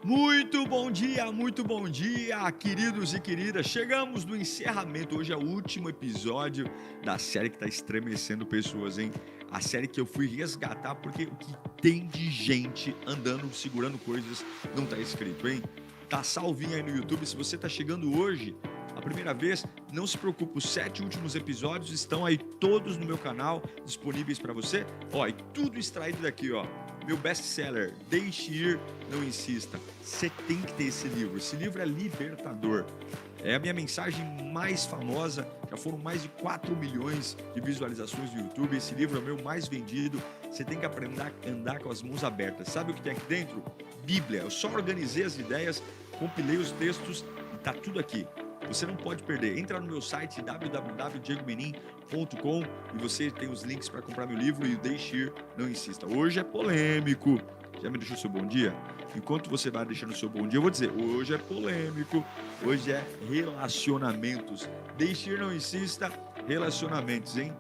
Muito bom dia, queridos e queridas. Chegamos no encerramento. Hoje é o último episódio da série que está estremecendo pessoas, hein? A série que eu fui resgatar porque o que tem de gente andando, segurando coisas, não está escrito, hein? Tá salvinho aí no YouTube. Se você está chegando hoje, a primeira vez, não se preocupe, os 7 últimos episódios estão aí todos no meu canal, disponíveis para você. Ó, e tudo extraído daqui, ó. Meu best-seller, Deixe Ir, Não Insista. Você tem que ter esse livro. Esse livro é libertador. É a minha mensagem mais famosa. Já foram mais de 4 milhões de visualizações no YouTube. Esse livro é o meu mais vendido. Você tem que aprender a andar com as mãos abertas. Sabe o que tem aqui dentro? Bíblia. Eu só organizei as ideias, compilei os textos e tá tudo aqui. Você não pode perder. Entra no meu site www.diegomenin.com e você tem os links para comprar meu livro e o Deixe Ir, Não Insista. Hoje é polêmico. Já me deixou seu bom dia? Enquanto você vai deixando o seu bom dia, eu vou dizer, hoje é polêmico. Hoje é relacionamentos. Deixe Ir, Não Insista, relacionamentos, hein?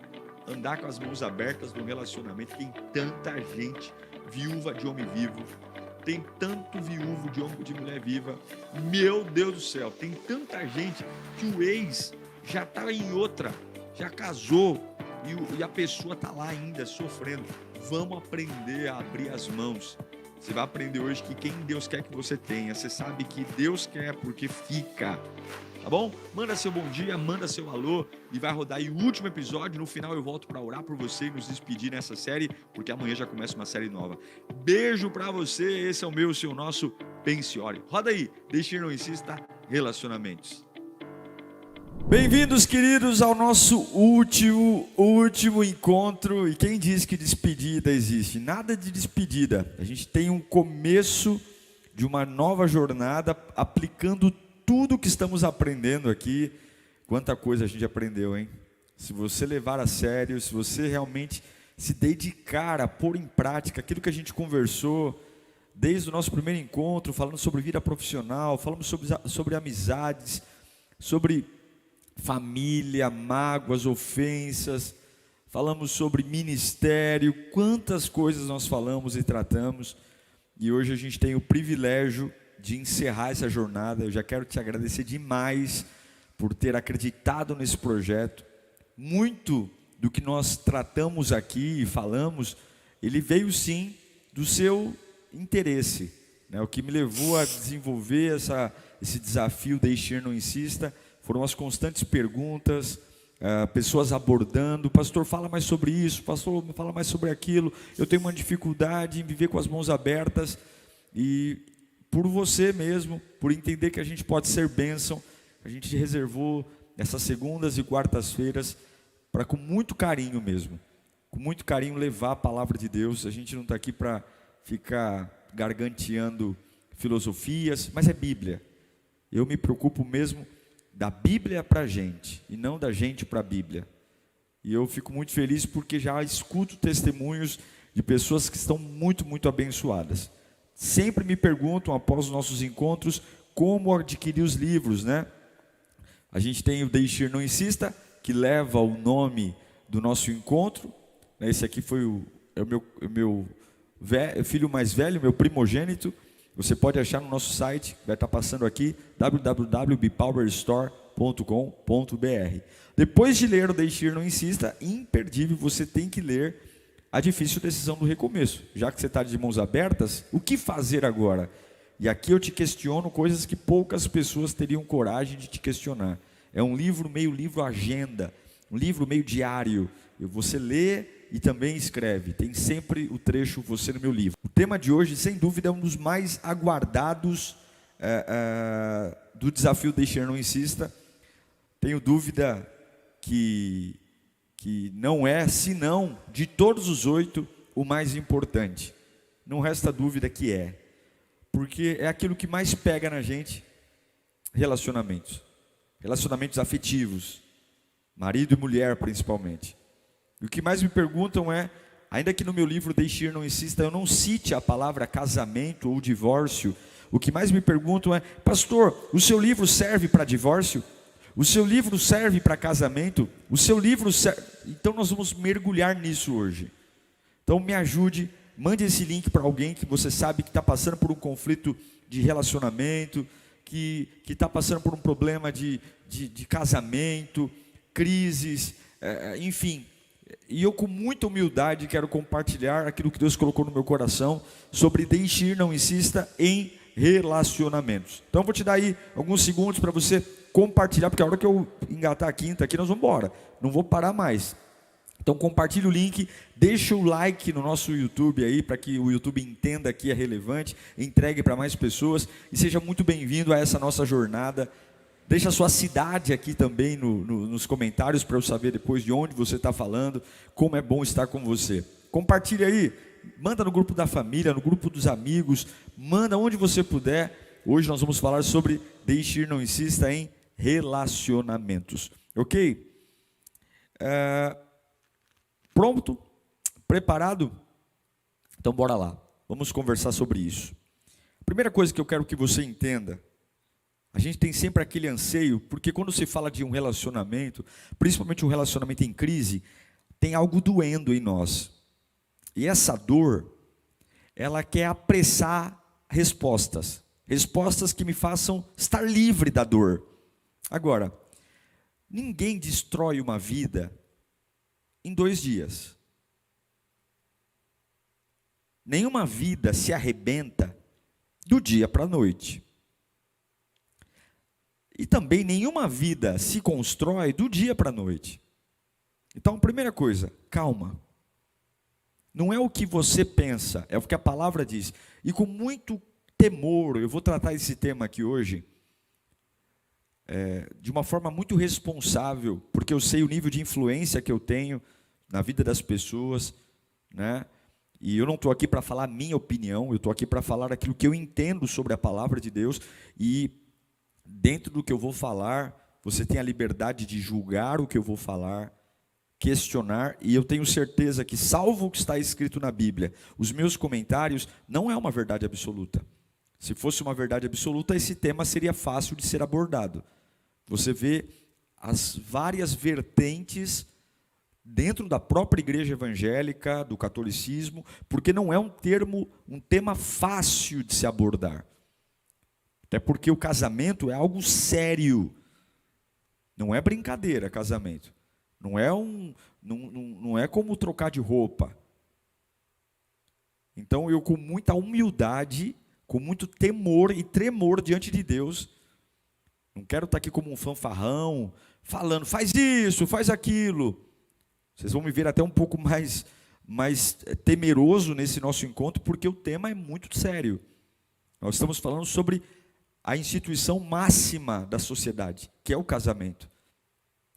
Andar com as mãos abertas no relacionamento. Tem tanta gente viúva de homem vivo. Tem tanto viúvo de homem de mulher viva. Meu Deus do céu, tem tanta gente que o ex já está em outra, já casou e a pessoa está lá ainda sofrendo. Vamos aprender a abrir as mãos. Você vai aprender hoje que quem Deus quer que você tenha. Você sabe que Deus quer porque fica. Tá bom? Manda seu bom dia, manda seu alô e vai rodar aí o último episódio. No final eu volto para orar por você e nos despedir nessa série, porque amanhã já começa uma série nova. Beijo para você, esse é o meu, o seu, nosso Pense e Ore. Roda aí, Deixe Ir, Não Insista, relacionamentos. Bem-vindos, queridos, ao nosso último encontro. E quem diz que despedida existe? Nada de despedida. A gente tem um começo de uma nova jornada aplicando tudo que estamos aprendendo aqui. Quanta coisa a gente aprendeu, hein? Se você levar a sério, se você realmente se dedicar a pôr em prática aquilo que a gente conversou desde o nosso primeiro encontro, falando sobre vida profissional, falamos sobre amizades, sobre família, mágoas, ofensas, falamos sobre ministério, quantas coisas nós falamos e tratamos, e hoje a gente tem o privilégio de encerrar essa jornada. Eu já quero te agradecer demais por ter acreditado nesse projeto. Muito do que nós tratamos aqui e falamos, ele veio sim do seu interesse, né? O que me levou a desenvolver esse desafio Deixe Ir, Não Insista, foram as constantes perguntas, pessoas abordando, pastor, fala mais sobre isso, pastor, fala mais sobre aquilo, eu tenho uma dificuldade em viver com as mãos abertas, e por você mesmo, por entender que a gente pode ser bênção, a gente reservou essas segundas e quartas-feiras para, com muito carinho mesmo, com muito carinho, levar a palavra de Deus. A gente não está aqui para ficar garganteando filosofias, mas é Bíblia. Eu me preocupo mesmo da Bíblia para a gente, e não da gente para a Bíblia. E eu fico muito feliz porque já escuto testemunhos de pessoas que estão muito abençoadas. Sempre me perguntam, após os nossos encontros, como adquirir os livros, né? A gente tem o Deixe Ir, Não Insista, que leva o nome do nosso encontro. Esse aqui foi o meu filho mais velho, meu primogênito. Você pode achar no nosso site, vai estar passando aqui, www.bpowerstore.com.br. Depois de ler o Deixe Ir, Não Insista, imperdível, você tem que ler A Difícil Decisão do Recomeço. Já que você está de mãos abertas, o que fazer agora? E aqui eu te questiono coisas que poucas pessoas teriam coragem de te questionar. É um livro meio livro agenda, um livro meio diário. Você lê e também escreve. Tem sempre o trecho Você no Meu Livro. O tema de hoje, sem dúvida, é um dos mais aguardados do desafio Deixe Ir, Não Insista. Tenho dúvida que não é, senão, de todos os 8, o mais importante. Não resta dúvida que é. Porque é aquilo que mais pega na gente, relacionamentos. Relacionamentos afetivos. Marido e mulher, principalmente. E o que mais me perguntam é, ainda que no meu livro Deixe Ir, Não Insista, eu não cite a palavra casamento ou divórcio, o que mais me perguntam é, pastor, o seu livro serve para divórcio? O seu livro serve para casamento? O seu livro serve... Então nós vamos mergulhar nisso hoje. Então me ajude Mande esse link para alguém que você sabe que está passando por um conflito de relacionamento, que está passando por um problema de casamento, crises, enfim. E eu, com muita humildade, quero compartilhar aquilo que Deus colocou no meu coração sobre deixe ir, não insista em relacionamentos. Então, eu vou te dar aí alguns segundos para você compartilhar, porque a hora que eu engatar a quinta aqui, nós vamos embora. Não vou parar mais. Então, compartilhe o link, deixa o like no nosso YouTube aí, para que o YouTube entenda que é relevante, entregue para mais pessoas, e seja muito bem-vindo a essa nossa jornada. Deixa a sua cidade aqui também nos comentários, para eu saber depois de onde você está falando, como é bom estar com você. Compartilhe aí, manda no grupo da família, no grupo dos amigos, manda onde você puder. Hoje nós vamos falar sobre deixe ir, não insista em relacionamentos, ok? Pronto? Preparado? Então bora lá, vamos conversar sobre isso. A primeira coisa que eu quero que você entenda, a gente tem sempre aquele anseio, porque quando se fala de um relacionamento, principalmente um relacionamento em crise, tem algo doendo em nós. E essa dor, ela quer apressar respostas. Respostas que me façam estar livre da dor. Agora, ninguém destrói uma vida em 2 dias. Nenhuma vida se arrebenta do dia para a noite. E também nenhuma vida se constrói do dia para a noite. Então, primeira coisa, calma. Não é o que você pensa, é o que a palavra diz. E com muito temor, eu vou tratar esse tema aqui hoje, de uma forma muito responsável, porque eu sei o nível de influência que eu tenho na vida das pessoas, né? E eu não estou aqui para falar a minha opinião, eu estou aqui para falar aquilo que eu entendo sobre a palavra de Deus, e dentro do que eu vou falar, você tem a liberdade de julgar o que eu vou falar, questionar, e eu tenho certeza que, salvo o que está escrito na Bíblia, os meus comentários não é uma verdade absoluta. Se fosse uma verdade absoluta, esse tema seria fácil de ser abordado. Você vê as várias vertentes dentro da própria igreja evangélica, do catolicismo, porque não é um tema fácil de se abordar. Até porque o casamento é algo sério. Não é brincadeira, casamento. Não é como trocar de roupa. Então eu, com muita humildade, com muito temor e tremor diante de Deus, não quero estar aqui como um fanfarrão, falando, faz isso, faz aquilo. Vocês vão me ver até um pouco mais temeroso nesse nosso encontro, porque o tema é muito sério. Nós estamos falando sobre a instituição máxima da sociedade, que é o casamento.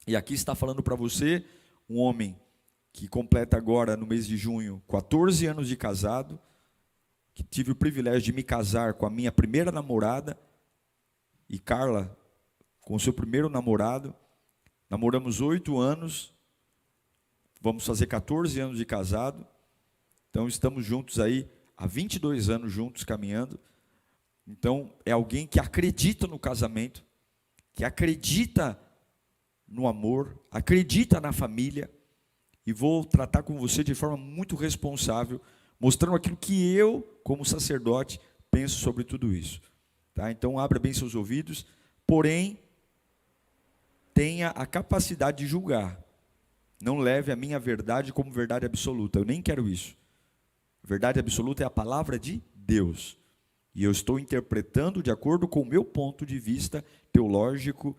E aqui está falando para você, um homem que completa agora, no mês de junho, 14 anos de casado, que tive o privilégio de me casar com a minha primeira namorada, e Carla com o seu primeiro namorado. Namoramos 8 anos, vamos fazer 14 anos de casado, então estamos juntos aí, há 22 anos juntos, caminhando. Então, é alguém que acredita no casamento, que acredita no amor, acredita na família, e vou tratar com você de forma muito responsável, mostrando aquilo que eu, como sacerdote, penso sobre tudo isso. Tá? Então, abra bem seus ouvidos, porém, tenha a capacidade de julgar. Não leve a minha verdade como verdade absoluta, eu nem quero isso. Verdade absoluta é a palavra de Deus. E eu estou interpretando de acordo com o meu ponto de vista teológico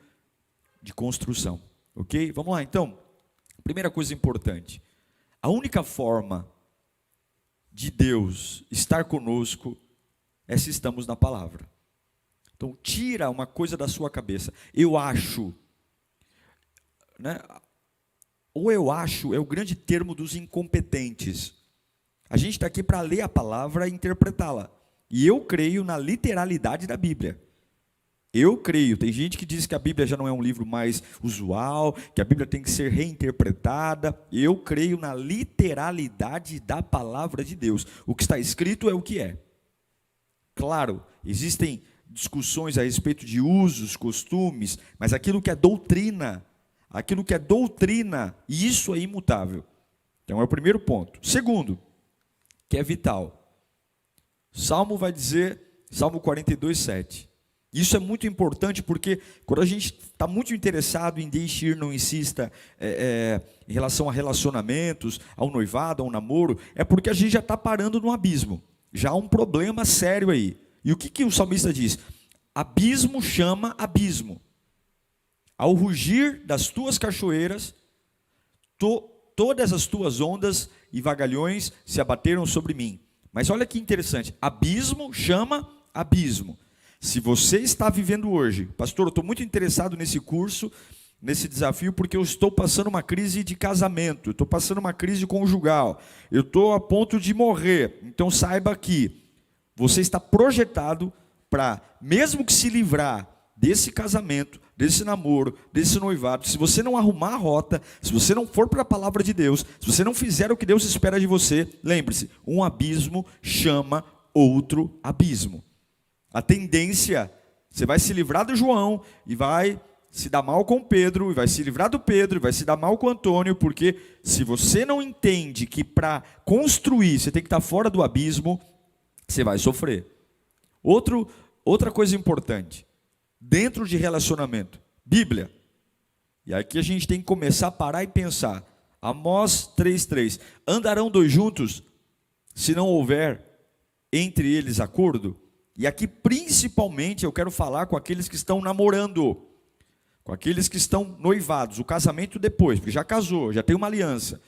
de construção. Ok? Vamos lá, então. Primeira coisa importante. A única forma de Deus estar conosco é se estamos na palavra. Então, tira uma coisa da sua cabeça. Eu acho. Né? Ou eu acho é o grande termo dos incompetentes. A gente está aqui para ler a palavra e interpretá-la. E eu creio na literalidade da Bíblia. Eu creio. Tem gente que diz que a Bíblia já não é um livro mais usual, que a Bíblia tem que ser reinterpretada. Eu creio na literalidade da palavra de Deus. O que está escrito é o que é. Claro, existem discussões a respeito de usos, costumes, mas aquilo que é doutrina, isso é imutável. Então é o primeiro ponto. Segundo, que é vital. Salmo vai dizer, Salmo 42:7. Isso é muito importante porque quando a gente está muito interessado em deixe ir, não insista, em relação a relacionamentos, ao noivado, ao namoro, é porque a gente já está parando no abismo. Já há um problema sério aí. E o que o salmista diz? Abismo chama abismo. Ao rugir das tuas cachoeiras, todas as tuas ondas e vagalhões se abateram sobre mim. Mas olha que interessante, abismo chama abismo. Se você está vivendo hoje, pastor, eu estou muito interessado nesse curso, nesse desafio, porque eu estou passando uma crise de casamento, eu estou passando uma crise conjugal, eu estou a ponto de morrer. Então saiba que você está projetado para, mesmo que se livrar desse casamento, desse namoro, desse noivado, se você não arrumar a rota, se você não for para a palavra de Deus, se você não fizer o que Deus espera de você, lembre-se, um abismo chama outro abismo. A tendência, você vai se livrar do João e vai se dar mal com Pedro, e vai se livrar do Pedro, e vai se dar mal com Antônio, porque se você não entende que para construir você tem que estar fora do abismo, você vai sofrer. Outra coisa importante, dentro de relacionamento, Bíblia. E aqui a gente tem que começar a parar e pensar. Amós 3:3. Andarão dois juntos, se não houver entre eles acordo? E aqui principalmente eu quero falar com aqueles que estão namorando, com aqueles que estão noivados, o casamento depois, porque já casou, já tem uma aliança.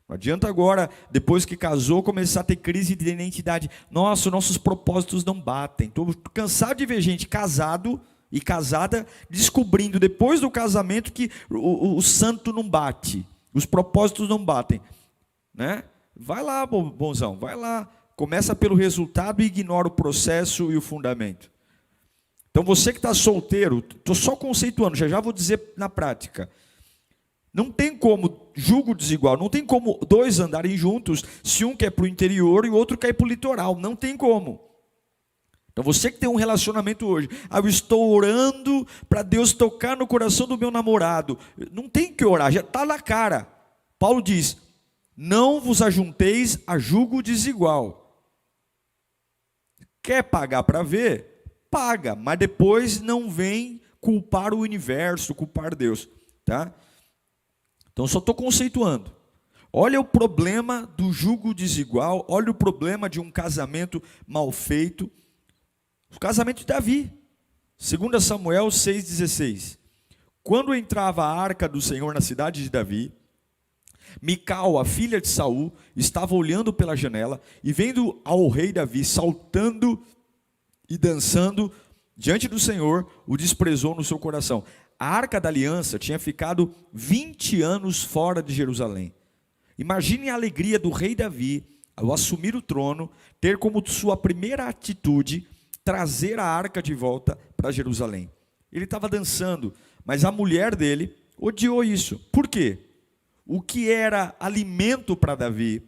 Não adianta agora, depois que casou, começar a ter crise de identidade. Nossa, nossos propósitos não batem. Estou cansado de ver gente casado e casada descobrindo depois do casamento que o santo não bate, os propósitos não batem, né? Vai lá, bonzão, vai lá. Começa pelo resultado e ignora o processo e o fundamento. Então você que está solteiro, estou só conceituando, já vou dizer na prática. Não tem como jugo desigual, não tem como dois andarem juntos se um quer para o interior e o outro quer para o litoral, não tem como. Então você que tem um relacionamento hoje, eu estou orando para Deus tocar no coração do meu namorado. Não tem que orar, já está na cara. Paulo diz, não vos ajunteis a jugo desigual. Quer pagar para ver? Paga, mas depois não vem culpar o universo, culpar Deus, tá? Então só estou conceituando. Olha o problema do jugo desigual, olha o problema de um casamento mal feito. O casamento de Davi, 2 Samuel 6,16. Quando entrava a arca do Senhor na cidade de Davi, Mical, a filha de Saul, estava olhando pela janela e vendo ao rei Davi saltando e dançando diante do Senhor, o desprezou no seu coração. A arca da aliança tinha ficado 20 anos fora de Jerusalém. Imagine a alegria do rei Davi ao assumir o trono, ter como sua primeira atitude trazer a arca de volta para Jerusalém. Ele estava dançando, mas a mulher dele odiou isso. Por quê? O que era alimento para Davi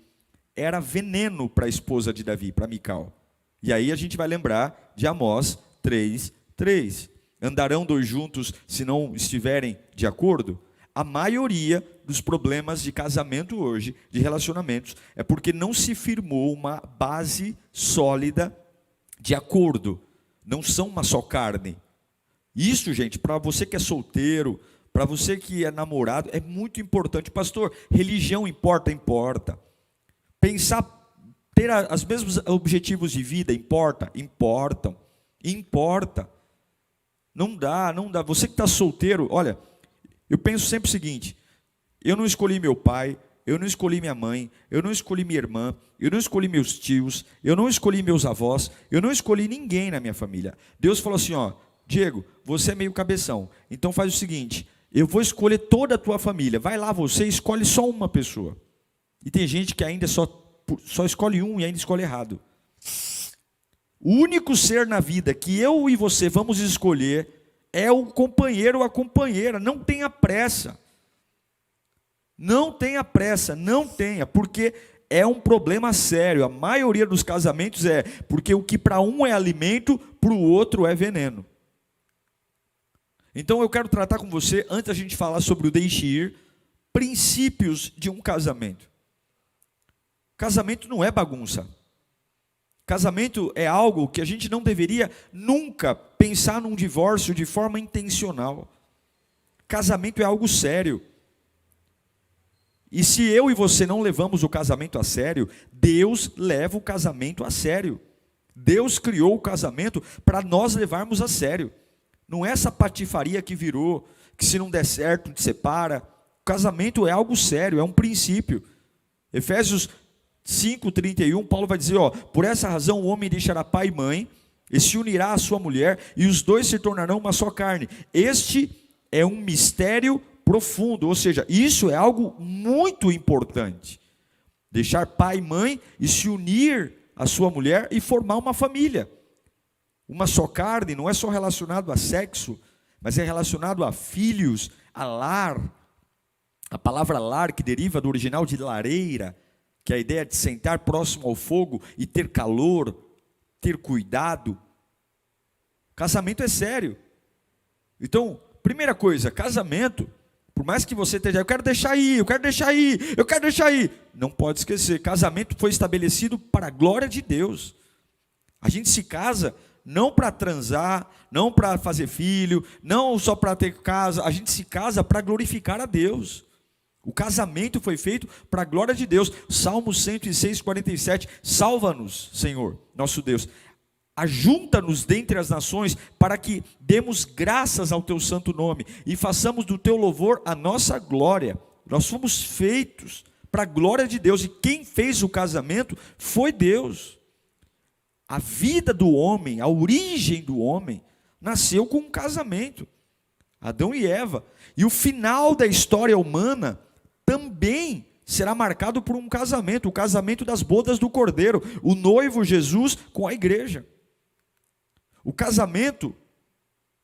era veneno para a esposa de Davi, para Mical. E aí a gente vai lembrar de Amós 3:3. Andarão dois juntos se não estiverem de acordo? A maioria dos problemas de casamento hoje, de relacionamentos, é porque não se firmou uma base sólida de acordo. Não são uma só carne. Isso, gente, para você que é solteiro, para você que é namorado, é muito importante. Pastor, religião importa? Importa. Pensar, ter os mesmos objetivos de vida, importa? Importam. Importa. Não dá. Você que está solteiro, olha, eu penso sempre o seguinte, eu não escolhi meu pai, eu não escolhi minha mãe, eu não escolhi minha irmã, eu não escolhi meus tios, eu não escolhi meus avós, eu não escolhi ninguém na minha família. Deus falou assim, ó, Diego, você é meio cabeção, então faz o seguinte, eu vou escolher toda a tua família, vai lá você escolhe só uma pessoa. E tem gente que ainda só escolhe um e ainda escolhe errado. O único ser na vida que eu e você vamos escolher é o companheiro ou a companheira. Não tenha pressa. Não tenha pressa, não tenha, porque é um problema sério. A maioria dos casamentos é porque o que para um é alimento, para o outro é veneno. Então eu quero tratar com você, antes da gente falar sobre o deixe ir, princípios de um casamento. Casamento não é bagunça. Casamento é algo que a gente não deveria nunca pensar num divórcio de forma intencional. Casamento é algo sério. E se eu e você não levamos o casamento a sério, Deus leva o casamento a sério. Deus criou o casamento para nós levarmos a sério. Não é essa patifaria que virou, que se não der certo, te separa. O casamento é algo sério, é um princípio. Efésios 5:31, Paulo vai dizer, por essa razão o homem deixará pai e mãe, e se unirá à sua mulher, e os dois se tornarão uma só carne. Este é um mistério profundo, ou seja, isso é algo muito importante. Deixar pai e mãe e se unir à sua mulher e formar uma família. Uma só carne não é só relacionado a sexo, mas é relacionado a filhos, a lar. A palavra lar, que deriva do original de lareira, que é a ideia de sentar próximo ao fogo e ter calor, ter cuidado. Casamento é sério. Então, primeira coisa, casamento, por mais que você esteja, eu quero deixar ir. Não pode esquecer, casamento foi estabelecido para a glória de Deus. A gente se casa não para transar, não para fazer filho, não só para ter casa, a gente se casa para glorificar a Deus. O casamento foi feito para a glória de Deus. Salmo 106:47, salva-nos, Senhor, nosso Deus. Ajunta-nos dentre as nações, para que demos graças ao teu santo nome, e façamos do teu louvor a nossa glória. Nós fomos feitos para a glória de Deus, e quem fez o casamento foi Deus. A vida do homem, a origem do homem, nasceu com um casamento. Adão e Eva. E o final da história humana também será marcado por um casamento, o casamento das bodas do Cordeiro, o noivo Jesus com a igreja. O casamento,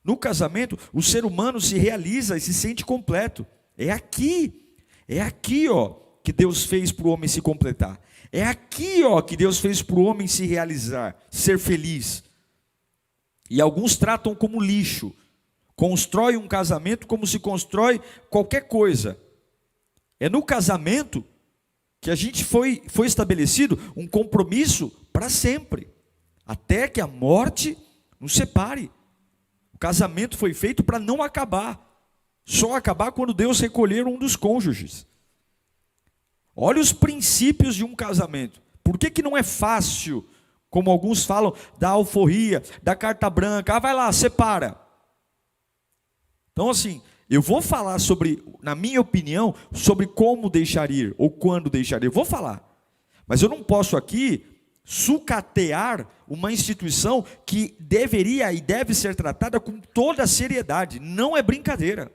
no casamento, o ser humano se realiza e se sente completo. É aqui que Deus fez para o homem se completar. É aqui que Deus fez para o homem se realizar, ser feliz. E alguns tratam como lixo, constrói um casamento como se constrói qualquer coisa. É no casamento que a gente foi estabelecido um compromisso para sempre, até que a morte nos separe. O casamento foi feito para não acabar, só acabar quando Deus recolher um dos cônjuges. Olha os princípios de um casamento. Por que não é fácil, como alguns falam, da alforria, da carta branca, vai lá, separa. Então assim, eu vou falar sobre, na minha opinião, sobre como deixar ir, ou quando deixar ir, eu vou falar. Mas eu não posso aqui sucatear uma instituição que deveria e deve ser tratada com toda a seriedade. Não é brincadeira.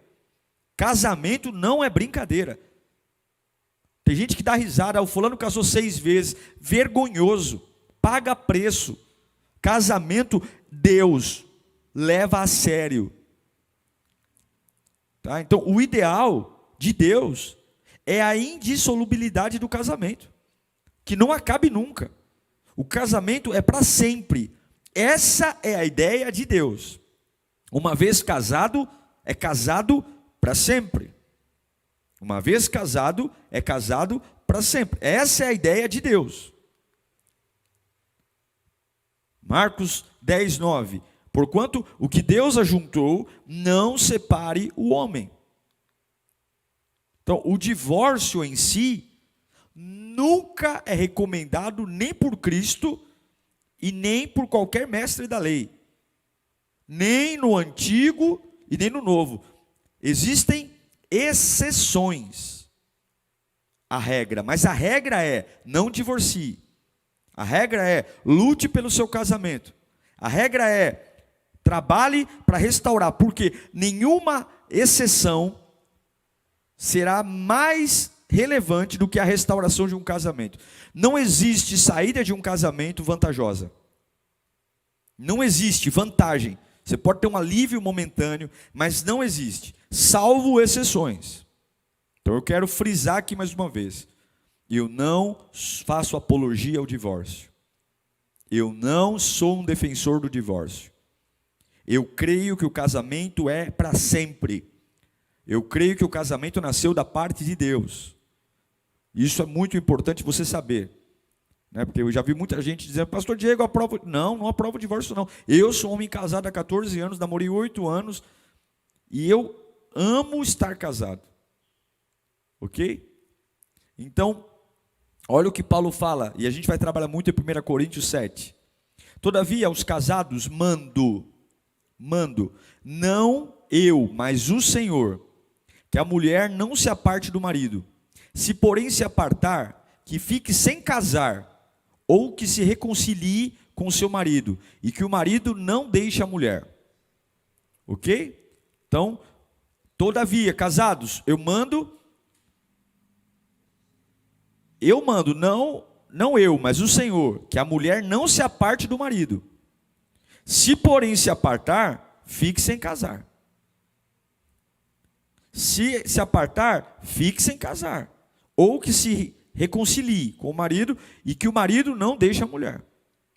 Casamento não é brincadeira. Tem gente que dá risada, o fulano casou 6 vezes, vergonhoso, paga preço. Casamento, Deus leva a sério. Tá? Então, o ideal de Deus é a indissolubilidade do casamento, que não acabe nunca. O casamento é para sempre. Essa é a ideia de Deus. Uma vez casado, é casado para sempre. Uma vez casado, é casado para sempre. Essa é a ideia de Deus. Marcos 10:9. Porquanto o que Deus ajuntou, não separe o homem. Então, o divórcio em si nunca é recomendado nem por Cristo e nem por qualquer mestre da lei. Nem no Antigo e nem no Novo. Existem exceções à regra, mas a regra é: não divorcie. A regra é: lute pelo seu casamento. A regra é: trabalhe para restaurar, porque nenhuma exceção será mais relevante do que a restauração de um casamento. Não existe saída de um casamento vantajosa. Não existe vantagem. Você pode ter um alívio momentâneo, mas não existe, salvo exceções. Então eu quero frisar aqui mais uma vez: eu não faço apologia ao divórcio. Eu não sou um defensor do divórcio. Eu creio que o casamento é para sempre. Eu creio que o casamento nasceu da parte de Deus. Isso é muito importante você saber. né? Porque eu já vi muita gente dizendo, pastor Diego, aprovo. Não, não aprovo o divórcio, não. Eu sou um homem casado há 14 anos, namorei 8 anos, e eu amo estar casado. Ok? Então, olha o que Paulo fala, e a gente vai trabalhar muito em 1 Coríntios 7. Todavia, aos casados mando, não eu, mas o Senhor, que a mulher não se aparte do marido. Se porém se apartar, que fique sem casar, ou que se reconcilie com o seu marido, e que o marido não deixe a mulher. Ok? Então, todavia, casados, eu mando, não eu, mas o Senhor, que a mulher não se aparte do marido. Se porém se apartar, fique sem casar. Se apartar, fique sem casar. Ou que se reconcilie com o marido e que o marido não deixe a mulher.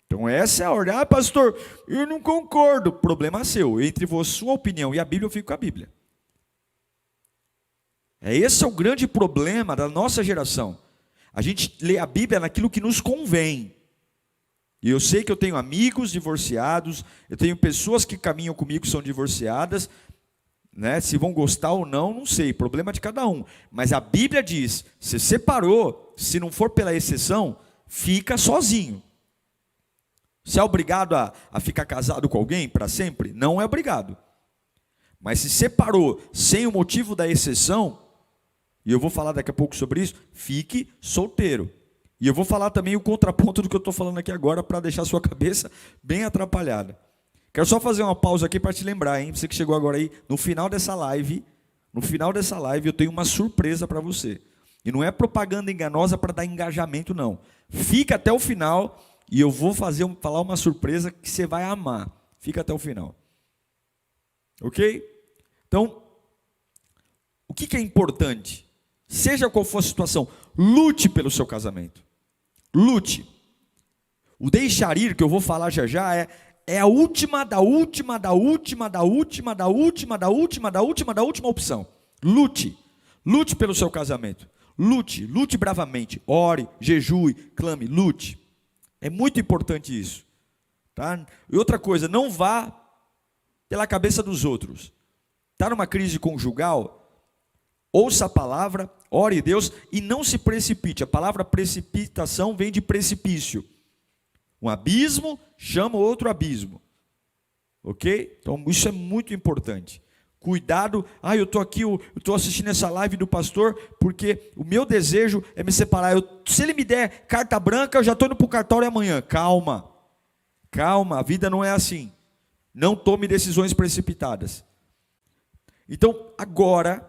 Então essa é a ordem. Ah, pastor, eu não concordo. Problema seu. Entre sua opinião e a Bíblia, eu fico com a Bíblia. Esse é o grande problema da nossa geração. A gente lê a Bíblia naquilo que nos convém. E eu sei que eu tenho amigos divorciados, eu tenho pessoas que caminham comigo que são divorciadas, né? Se vão gostar ou não, não sei, problema de cada um. Mas a Bíblia diz, se separou, se não for pela exceção, fica sozinho. Se é obrigado a ficar casado com alguém para sempre? Não é obrigado. Mas se separou sem o motivo da exceção, e eu vou falar daqui a pouco sobre isso, fique solteiro. E eu vou falar também o contraponto do que eu estou falando aqui agora, para deixar a sua cabeça bem atrapalhada. Quero só fazer uma pausa aqui para te lembrar, hein? Você que chegou agora aí, no final dessa live eu tenho uma surpresa para você. E não é propaganda enganosa para dar engajamento, não. Fica até o final e eu vou falar uma surpresa que você vai amar. Fica até o final. Ok? Então, o que é importante? Seja qual for a situação, lute pelo seu casamento. Lute. O deixar ir, que eu vou falar já é a última opção. Lute. Lute pelo seu casamento. Lute bravamente. Ore, jejue, clame, lute. É muito importante isso. Tá? E outra coisa, não vá pela cabeça dos outros. Está numa crise conjugal? Ouça a palavra, ore a Deus e não se precipite. A palavra precipitação vem de precipício. Um abismo chama outro abismo. Ok? Então isso é muito importante. Cuidado. Eu estou aqui, eu estou assistindo essa live do pastor, porque o meu desejo é me separar. Se ele me der carta branca, eu já estou indo para o cartório amanhã. Calma. Calma, a vida não é assim. Não tome decisões precipitadas. Então, agora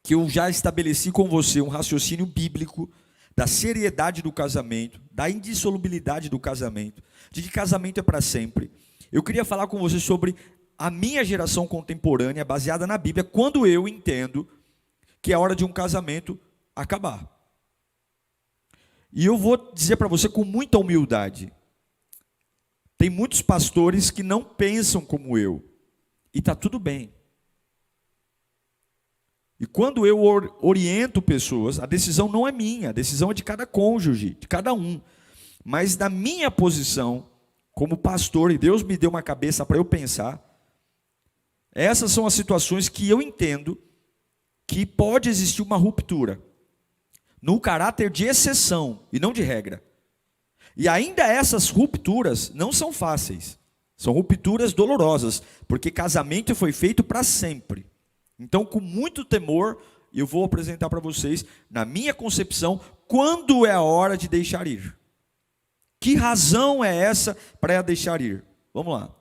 que eu já estabeleci com você um raciocínio bíblico da seriedade do casamento, da indissolubilidade do casamento, de que casamento é para sempre, eu queria falar com você sobre a minha geração contemporânea, baseada na Bíblia, quando eu entendo que é hora de um casamento acabar. E eu vou dizer para você com muita humildade, tem muitos pastores que não pensam como eu, e está tudo bem. E quando eu oriento pessoas, a decisão não é minha, a decisão é de cada cônjuge, de cada um. Mas da minha posição, como pastor, e Deus me deu uma cabeça para eu pensar, essas são as situações que eu entendo que pode existir uma ruptura, no caráter de exceção e não de regra. E ainda essas rupturas não são fáceis, são rupturas dolorosas, porque casamento foi feito para sempre. Então, com muito temor, eu vou apresentar para vocês, na minha concepção, quando é a hora de deixar ir. Que razão é essa para deixar ir? Vamos lá.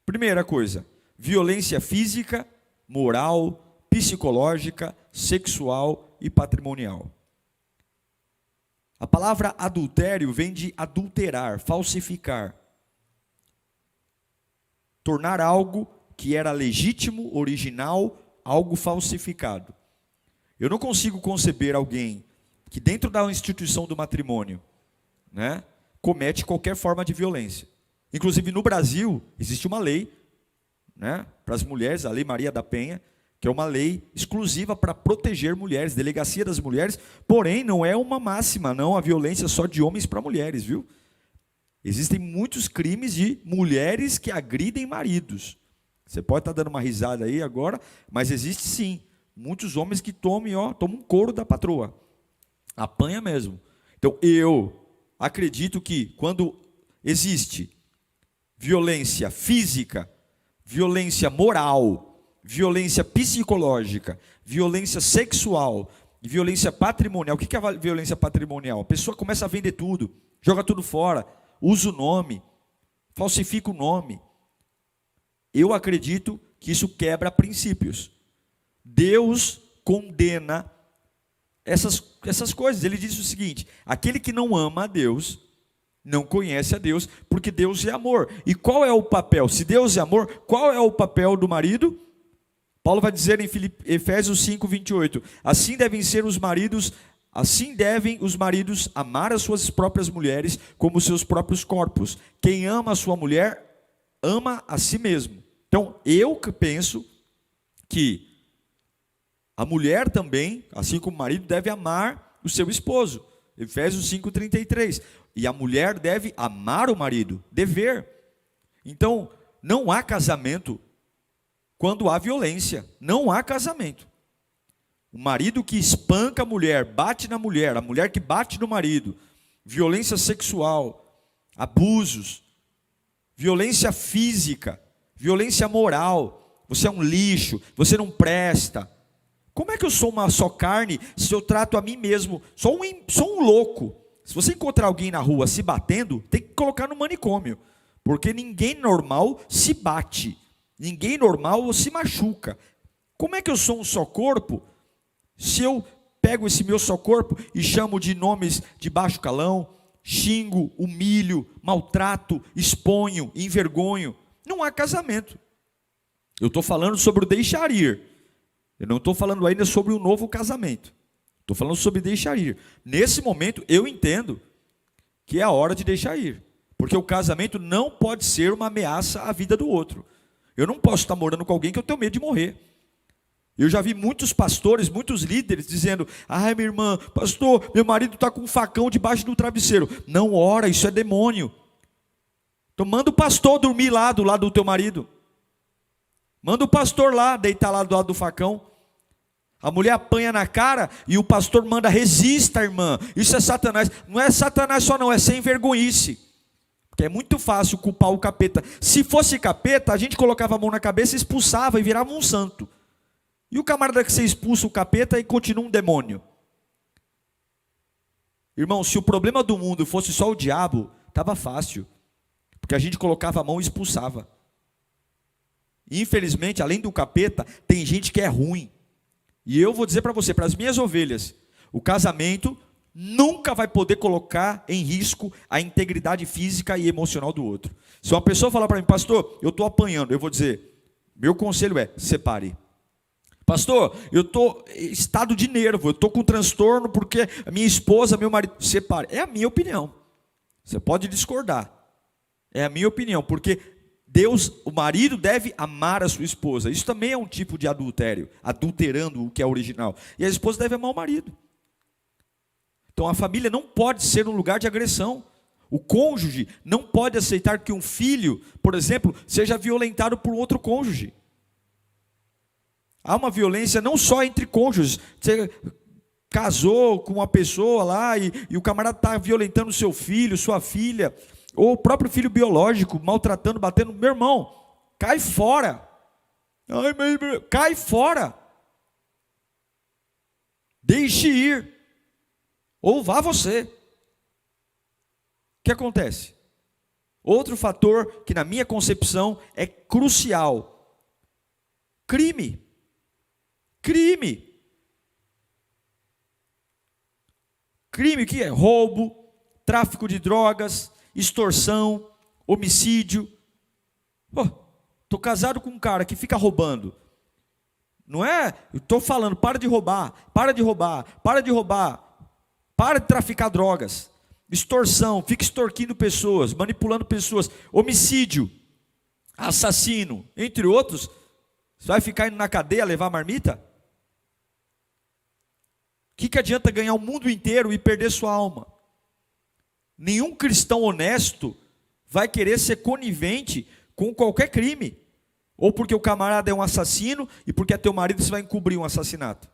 Primeira coisa, violência física, moral, psicológica, sexual e patrimonial. A palavra adultério vem de adulterar, falsificar. Tornar algo que era legítimo, original, algo falsificado. Eu não consigo conceber alguém que dentro da instituição do matrimônio, né, comete qualquer forma de violência. Inclusive no Brasil, existe uma lei, né, para as mulheres, a Lei Maria da Penha, que é uma lei exclusiva para proteger mulheres, delegacia das mulheres, porém não é uma máxima, não, a violência só de homens para mulheres, viu? Existem muitos crimes de mulheres que agridem maridos. Você pode estar dando uma risada aí agora, mas existe sim, muitos homens que tomam um couro da patroa, apanha mesmo. Então eu acredito que quando existe violência física, violência moral, violência psicológica, violência sexual e violência patrimonial. O que é a violência patrimonial? A pessoa começa a vender tudo, joga tudo fora, usa o nome, falsifica o nome. Eu acredito que isso quebra princípios. Deus condena essas coisas. Ele diz o seguinte: aquele que não ama a Deus, não conhece a Deus, porque Deus é amor. E qual é o papel? Se Deus é amor, qual é o papel do marido? Paulo vai dizer em Efésios 5:28, assim devem os maridos amar as suas próprias mulheres como seus próprios corpos. Quem ama a sua mulher, ama a si mesmo. Então, eu penso que a mulher também, assim como o marido, deve amar o seu esposo. Efésios 5:33. E a mulher deve amar o marido, dever. Então, não há casamento quando há violência. Não há casamento. O marido que espanca a mulher, bate na mulher, a mulher que bate no marido, violência sexual, abusos, violência física, violência moral, você é um lixo, você não presta. Como é que eu sou uma só carne se eu trato a mim mesmo? Sou um louco. Se você encontrar alguém na rua se batendo, tem que colocar no manicômio, porque ninguém normal se bate, ninguém normal se machuca. Como é que eu sou um só corpo se eu pego esse meu só corpo e chamo de nomes de baixo calão, xingo, humilho, maltrato, exponho, envergonho? Não há casamento. Eu estou falando sobre o deixar ir. Eu não estou falando ainda sobre o novo casamento. Estou falando sobre deixar ir. Nesse momento, eu entendo que é a hora de deixar ir. Porque o casamento não pode ser uma ameaça à vida do outro. Eu não posso estar morando com alguém que eu tenho medo de morrer. Eu já vi muitos pastores, muitos líderes dizendo: ai, minha irmã, pastor, meu marido está com um facão debaixo do travesseiro. Não ora, isso é demônio. Então manda o pastor dormir lá do lado do teu marido. Manda o pastor lá, deitar lá do lado do facão. A mulher apanha na cara e o pastor manda: resista, irmã. Isso é Satanás. Não é Satanás só não, é sem vergonhice. Porque é muito fácil culpar o capeta. Se fosse capeta, a gente colocava a mão na cabeça, expulsava e virava um santo. E o camarada que você expulsa o capeta e continua um demônio. Irmão, se o problema do mundo fosse só o diabo, estava fácil. Porque a gente colocava a mão e expulsava. E infelizmente, além do capeta, tem gente que é ruim. E eu vou dizer para você, para as minhas ovelhas, o casamento nunca vai poder colocar em risco a integridade física e emocional do outro. Se uma pessoa falar para mim: pastor, eu estou apanhando, eu vou dizer, meu conselho é: separe. Pastor, eu estou em estado de nervo, eu estou com transtorno porque a minha esposa, meu marido... Separe. É a minha opinião. Você pode discordar. É a minha opinião, porque Deus, o marido deve amar a sua esposa. Isso também é um tipo de adultério, adulterando o que é original. E a esposa deve amar o marido. Então a família não pode ser um lugar de agressão. O cônjuge não pode aceitar que um filho, por exemplo, seja violentado por outro cônjuge. Há uma violência não só entre cônjuges. Você casou com uma pessoa lá e o camarada está violentando seu filho, sua filha, ou o próprio filho biológico, maltratando, batendo. Meu irmão, cai fora. Cai fora. Deixe ir. Ou vá você. O que acontece? Outro fator que na minha concepção é crucial. Crime. Crime. Crime que é roubo, tráfico de drogas, extorsão, homicídio. Estou casado com um cara que fica roubando. Não é? Eu estou falando, para de roubar, para de roubar, para de roubar. Para de traficar drogas. Extorsão, fica extorquindo pessoas, manipulando pessoas. Homicídio, assassino, entre outros. Você vai ficar indo na cadeia levar marmita? O que adianta ganhar o mundo inteiro e perder sua alma? Nenhum cristão honesto vai querer ser conivente com qualquer crime. Ou porque o camarada é um assassino e porque é teu marido você vai encobrir um assassinato.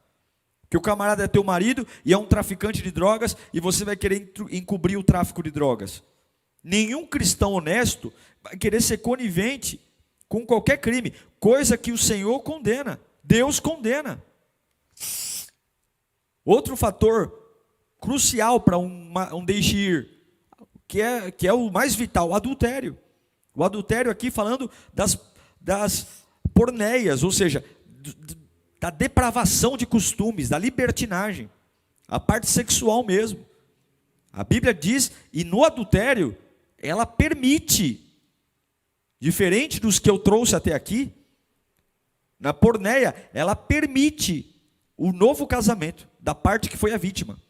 Que o camarada é teu marido e é um traficante de drogas e você vai querer encobrir o tráfico de drogas. Nenhum cristão honesto vai querer ser conivente com qualquer crime, coisa que o Senhor condena, Deus condena. Outro fator crucial para um deixe ir, que é o mais vital, o adultério. O adultério aqui falando das porneias, ou seja, da depravação de costumes, da libertinagem, a parte sexual mesmo. A Bíblia diz, e no adultério, ela permite, diferente dos que eu trouxe até aqui, na porneia, ela permite o novo casamento, da parte que foi a vítima.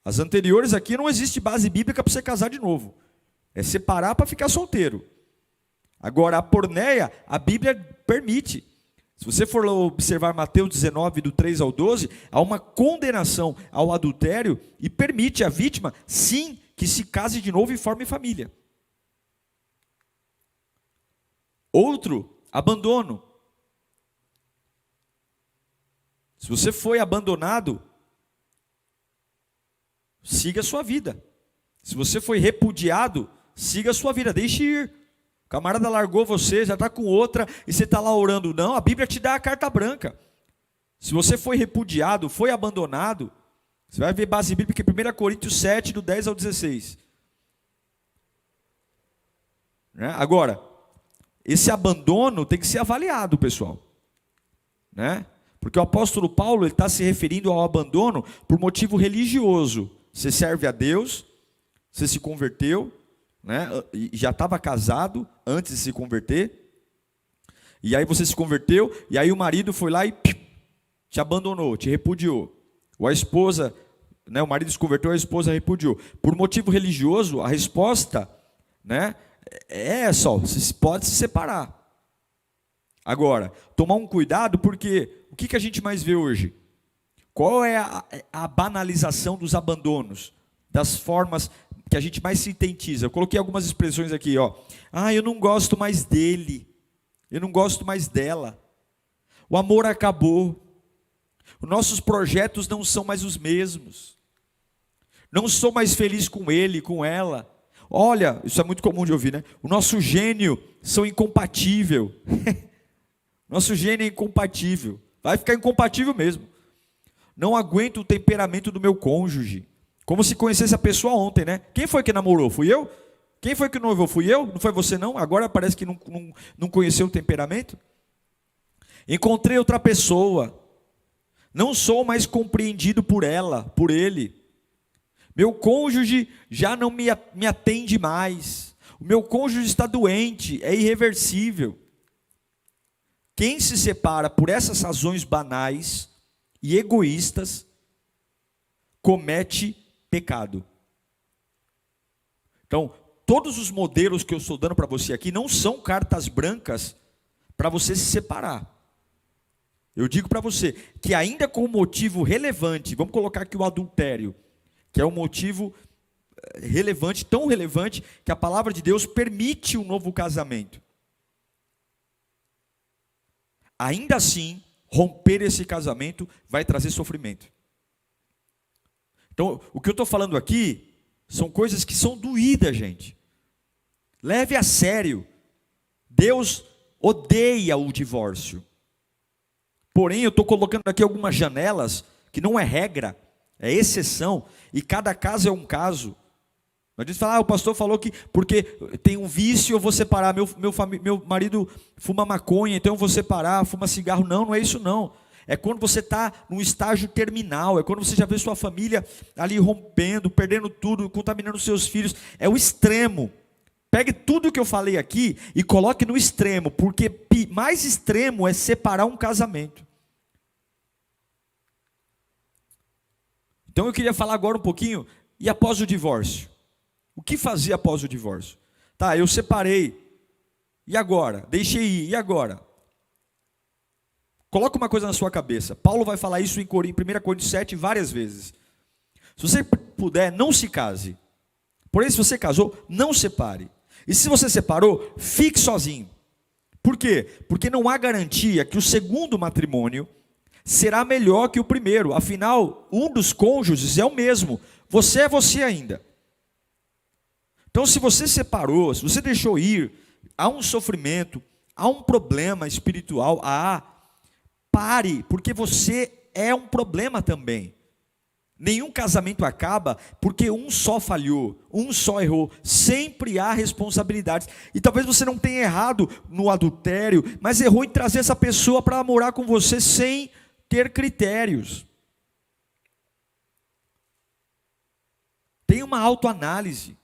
As anteriores aqui não existe base bíblica para você casar de novo. É separar para ficar solteiro. Agora, a porneia, a Bíblia permite. Se você for observar Mateus 19, do 3 ao 12, há uma condenação ao adultério e permite a vítima, sim, que se case de novo e forme família. Outro, abandono. Se você foi abandonado, siga a sua vida. Se você foi repudiado, siga a sua vida, deixe ir. O camarada largou você, já está com outra, e você está lá orando. Não, a Bíblia te dá a carta branca. Se você foi repudiado, foi abandonado, você vai ver base bíblica em 1 Coríntios 7, do 10 ao 16. Né? Agora, esse abandono tem que ser avaliado, pessoal. Né? Porque o apóstolo Paulo está se referindo ao abandono por motivo religioso. Você serve a Deus, você se converteu, né? Já estava casado antes de se converter, e aí você se converteu, e aí o marido foi lá e te abandonou, te repudiou. Ou a esposa, né, o marido se converteu, a esposa repudiou. Por motivo religioso, a resposta, né, é só, você pode se separar. Agora, tomar um cuidado, porque o que a gente mais vê hoje? Qual é a banalização dos abandonos? Das formas que a gente mais sintetiza. Eu coloquei algumas expressões aqui, ó. Eu não gosto mais dele. Eu não gosto mais dela. O amor acabou. Os nossos projetos não são mais os mesmos. Não sou mais feliz com ele, com ela. Olha, isso é muito comum de ouvir, né? O nosso gênio são incompatível. Nosso gênio é incompatível. Vai ficar incompatível mesmo. Não aguento o temperamento do meu cônjuge. Como se conhecesse a pessoa ontem, né? Quem foi que namorou? Fui eu? Quem foi que noivou? Fui eu? Não foi você não? Agora parece que não conheceu o temperamento. Encontrei outra pessoa. Não sou mais compreendido por ela, por ele. Meu cônjuge já não me atende mais. O meu cônjuge está doente, é irreversível. Quem se separa por essas razões banais e egoístas, comete pecado. Então, todos os modelos que eu estou dando para você aqui não são cartas brancas para você se separar. Eu digo para você que ainda com um motivo relevante, vamos colocar aqui o adultério, que é um motivo relevante, tão relevante, que a palavra de Deus permite um novo casamento. Ainda assim, romper esse casamento vai trazer sofrimento. Então, o que eu estou falando aqui são coisas que são doídas, gente. Leve a sério. Deus odeia o divórcio. Porém, eu estou colocando aqui algumas janelas, que não é regra, é exceção, e cada caso é um caso. Não adianta falar, o pastor falou que porque tem um vício eu vou separar, meu marido fuma maconha, então eu vou separar, fuma cigarro. Não é isso não. É quando você está num estágio terminal, é quando você já vê sua família ali rompendo, perdendo tudo, contaminando seus filhos. É o extremo. Pegue tudo que eu falei aqui e coloque no extremo, porque mais extremo é separar um casamento. Então eu queria falar agora um pouquinho, e após o divórcio? O que fazer após o divórcio? Tá, eu separei, e agora? Deixei ir, e agora? Coloca uma coisa na sua cabeça. Paulo vai falar isso em 1 Coríntios 7 várias vezes. Se você puder, não se case. Porém, se você casou, não separe. E se você separou, fique sozinho. Por quê? Porque não há garantia que o segundo matrimônio será melhor que o primeiro. Afinal, um dos cônjuges é o mesmo. Você é você ainda. Então, se você separou, se você deixou ir, há um sofrimento, há um problema espiritual, pare, porque você é um problema também. Nenhum casamento acaba porque um só falhou, um só errou. Sempre há responsabilidades. E talvez você não tenha errado no adultério, mas errou em trazer essa pessoa para morar com você sem ter critérios. Tenha uma autoanálise.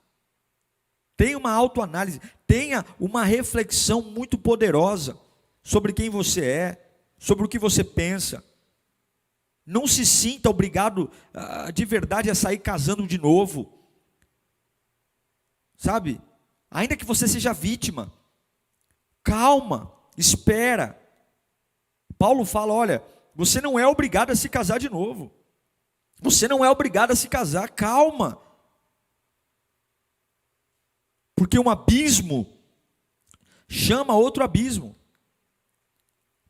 Tenha uma reflexão muito poderosa sobre quem você é, sobre o que você pensa. Não se sinta obrigado de verdade a sair casando de novo. Sabe? Ainda que você seja vítima. Calma, espera. Paulo fala, olha, você não é obrigado a se casar de novo. Você não é obrigado a se casar, calma. Porque um abismo chama outro abismo.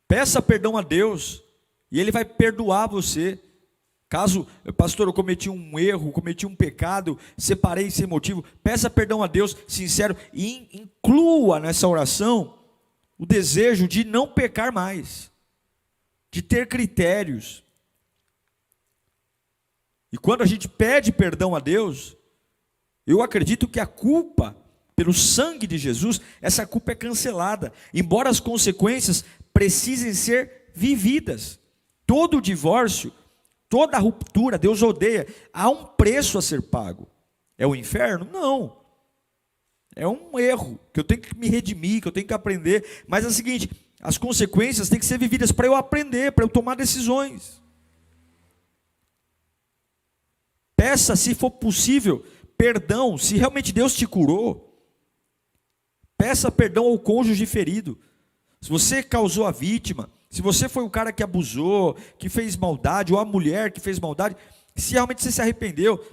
Peça perdão a Deus. E Ele vai perdoar você. Caso, pastor, eu cometi um erro, cometi um pecado, separei sem motivo, peça perdão a Deus, sincero, e inclua nessa oração o desejo de não pecar mais, de ter critérios. E quando a gente pede perdão a Deus, eu acredito que a culpa, pelo sangue de Jesus, essa culpa é cancelada, embora as consequências precisem ser vividas. Todo divórcio, toda ruptura, Deus odeia. Há um preço a ser pago. É o inferno? Não. É um erro, que eu tenho que me redimir, que eu tenho que aprender. Mas é o seguinte, as consequências têm que ser vividas para eu aprender, para eu tomar decisões. Peça, se for possível, perdão. Se realmente Deus te curou, peça perdão ao cônjuge ferido. Se você causou a vítima, se você foi o cara que abusou, que fez maldade, ou a mulher que fez maldade, se realmente você se arrependeu,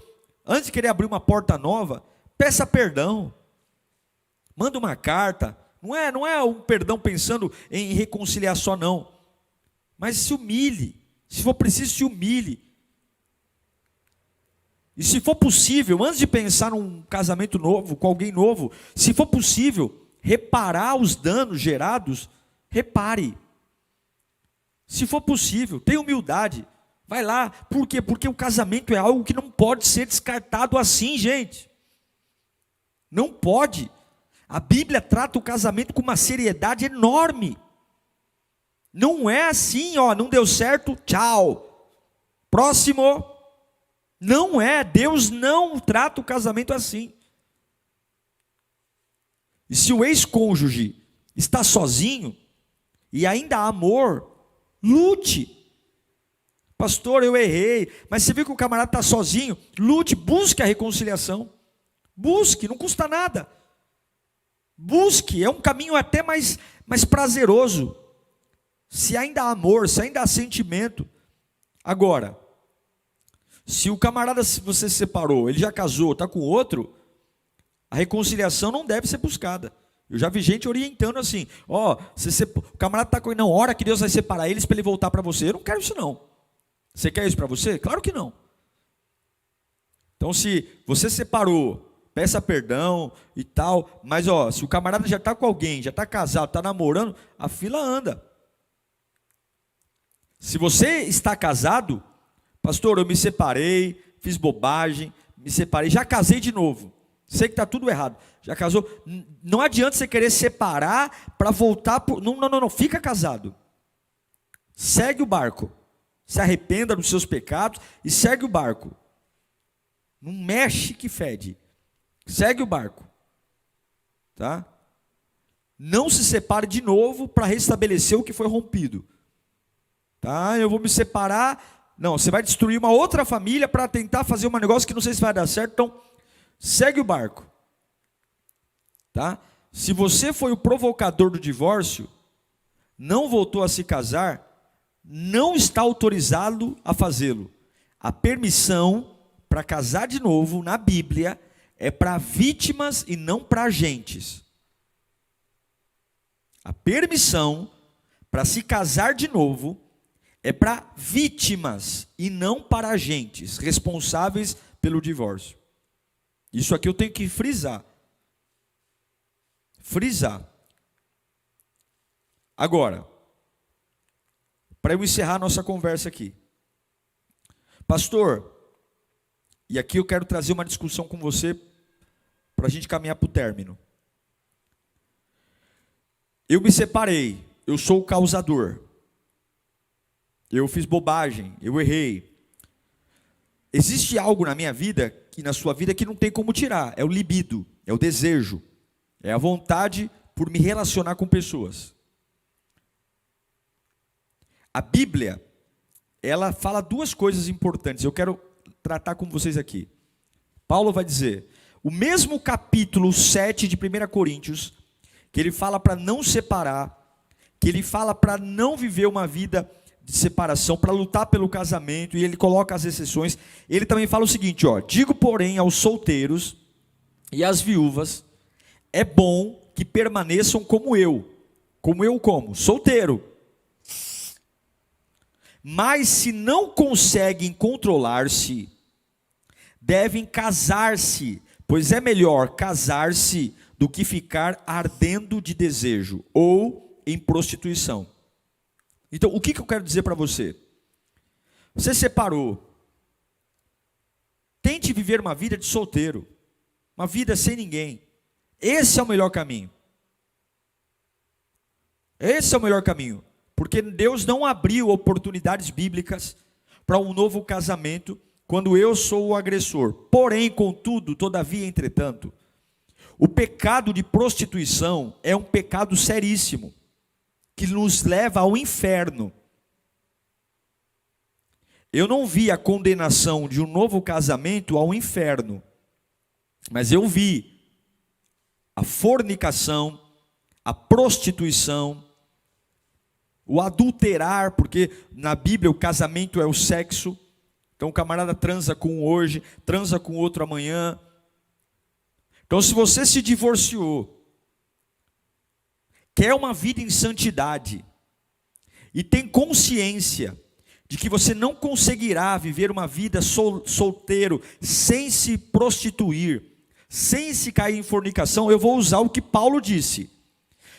antes de querer abrir uma porta nova, peça perdão. Manda uma carta. Não é um perdão pensando em reconciliar só, não. Mas se humilhe. Se for preciso, se humilhe. E se for possível, antes de pensar num casamento novo, com alguém novo, se for possível, reparar os danos gerados, repare. Se for possível, tenha humildade. Vai lá. Por quê? Porque o casamento é algo que não pode ser descartado assim, gente. Não pode. A Bíblia trata o casamento com uma seriedade enorme. Não é assim, não deu certo, tchau. Próximo. Não é. Deus não trata o casamento assim. E se o ex-cônjuge está sozinho e ainda há amor, lute. Pastor, eu errei. Mas você viu que o camarada está sozinho? Lute, busque a reconciliação. Busque, não custa nada. Busque, é um caminho até mais prazeroso. Se ainda há amor, se ainda há sentimento. Agora, se o camarada, se você se separou, ele já casou, está com outro, a reconciliação não deve ser buscada. Eu já vi gente orientando assim, o camarada está com ele, não, ora que Deus vai separar eles para ele voltar para você. Eu não quero isso não. Você quer isso para você? Claro que não. Então se você separou, peça perdão e tal, mas se o camarada já está com alguém, já está casado, está namorando, a fila anda. Se você está casado, pastor, eu me separei, fiz bobagem, me separei, já casei de novo. Sei que está tudo errado. Já casou. Não adianta você querer separar para voltar. Não. Fica casado. Segue o barco. Se arrependa dos seus pecados e segue o barco. Não mexe que fede. Segue o barco. Tá? Não se separe de novo para restabelecer o que foi rompido. Tá? Eu vou me separar. Não, você vai destruir uma outra família para tentar fazer um negócio que não sei se vai dar certo. Então, segue o barco. Tá? Se você foi o provocador do divórcio, não voltou a se casar, não está autorizado a fazê-lo. A permissão para casar de novo na Bíblia é para vítimas e não para agentes. A permissão para se casar de novo é para vítimas e não para agentes responsáveis pelo divórcio. Isso aqui eu tenho que frisar. Agora, para eu encerrar nossa conversa aqui. Pastor, e aqui eu quero trazer uma discussão com você para a gente caminhar para o término. Eu me separei, eu sou o causador. Eu fiz bobagem, eu errei. Existe algo na minha vida e na sua vida que não tem como tirar. É o libido, é o desejo, é a vontade por me relacionar com pessoas. A Bíblia, ela fala duas coisas importantes. Eu quero tratar com vocês aqui. Paulo vai dizer, o mesmo capítulo 7 de 1 Coríntios, que ele fala para não separar, que ele fala para não viver uma vida de separação, para lutar pelo casamento, e ele coloca as exceções. Ele também fala o seguinte, digo porém aos solteiros e às viúvas, é bom que permaneçam como eu como? Solteiro. Mas se não conseguem controlar-se, devem casar-se, pois é melhor casar-se do que ficar ardendo de desejo ou em prostituição. Então, o que eu quero dizer para você? Você separou. Tente viver uma vida de solteiro, uma vida sem ninguém. Esse é o melhor caminho. Esse é o melhor caminho. Porque Deus não abriu oportunidades bíblicas para um novo casamento quando eu sou o agressor. Porém, contudo, todavia, entretanto, o pecado de prostituição é um pecado seríssimo, que nos leva ao inferno. Eu não vi a condenação de um novo casamento ao inferno, mas eu vi a fornicação, a prostituição, o adulterar, porque na Bíblia o casamento é o sexo. Então o camarada transa com um hoje, transa com outro amanhã. Então se você se divorciou, quer uma vida em santidade, e tem consciência de que você não conseguirá viver uma vida solteiro, sem se prostituir, sem se cair em fornicação, eu vou usar o que Paulo disse.